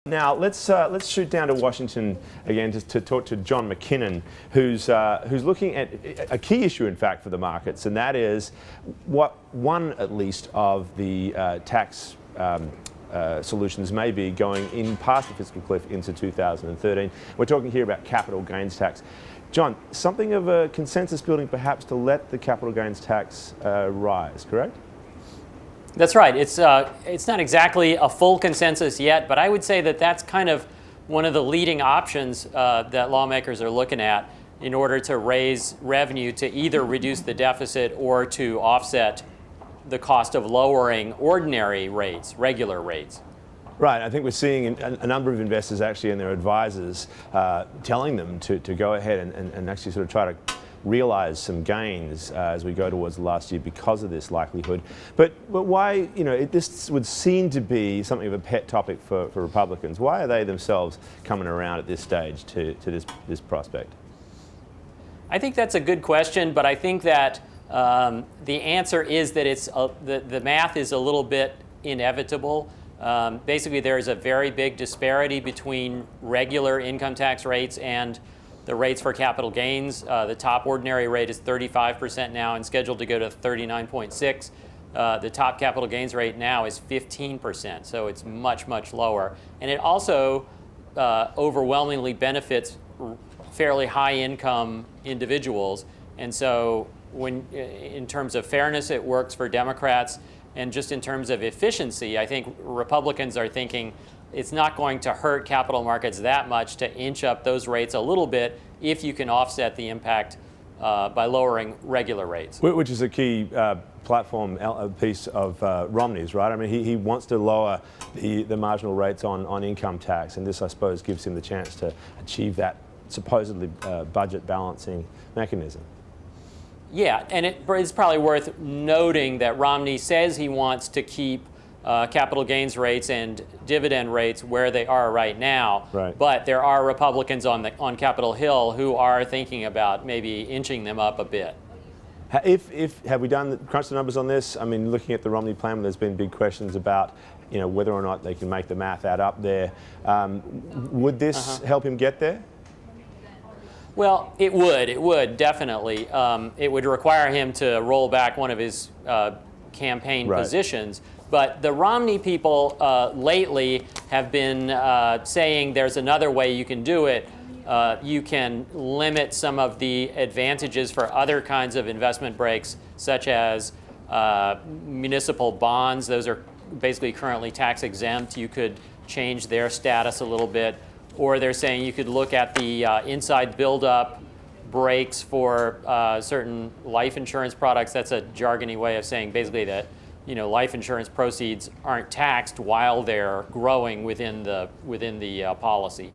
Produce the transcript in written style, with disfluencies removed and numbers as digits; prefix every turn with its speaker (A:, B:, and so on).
A: Now let's shoot down to Washington again to talk to John McKinnon, who's looking at a key issue, in fact, for the markets, and that is what one at least of the tax solutions may be going in past the fiscal cliff into 2013. We're talking here about capital gains tax. John, something of a consensus building perhaps to let the capital gains tax rise, correct?
B: That's right. It's not exactly a full consensus yet, but I would say that that's kind of one of the leading options that lawmakers are looking at in order to raise revenue to either reduce the deficit or to offset the cost of lowering ordinary rates, regular rates.
A: Right. I think we're seeing a number of investors actually and their advisors telling them to go ahead and actually sort of try to realize some gains as we go towards the last year because of this likelihood. But why, this would seem to be something of a pet topic for Republicans. Why are they themselves coming around at this stage to this prospect?
B: I think that's a good question, but I think that the answer is that the math is a little bit inevitable. Basically, there's a very big disparity between regular income tax rates and the rates for capital gains. The top ordinary rate is 35% now and scheduled to go to 39.6. The top capital gains rate now is 15%, so it's much, much lower. And it also overwhelmingly benefits fairly high income individuals. And so in terms of fairness, it works for Democrats. And just in terms of efficiency, I think Republicans are thinking it's not going to hurt capital markets that much to inch up those rates a little bit if you can offset the impact by lowering regular rates.
A: Which is a key platform piece of Romney's, right? I mean, he wants to lower the marginal rates on income tax, and this, I suppose, gives him the chance to achieve that supposedly budget balancing mechanism.
B: Yeah, and it's probably worth noting that Romney says he wants to keep capital gains rates and dividend rates where they are right now.
A: Right.
B: But there are Republicans on Capitol Hill who are thinking about maybe inching them up a bit.
A: Have we crunched the numbers on this? I mean, looking at the Romney plan, there's been big questions about whether or not they can make the math add up there. Would this help him get there?
B: Well, it would definitely. It would require him to roll back one of his campaign positions. But the Romney people lately have been saying there's another way you can do it. You can limit some of the advantages for other kinds of investment breaks, such as municipal bonds. Those are basically currently tax exempt. You could change their status a little bit. Or they're saying you could look at the inside buildup breaks for certain life insurance products. That's a jargony way of saying basically that life insurance proceeds aren't taxed while they're growing within the policy.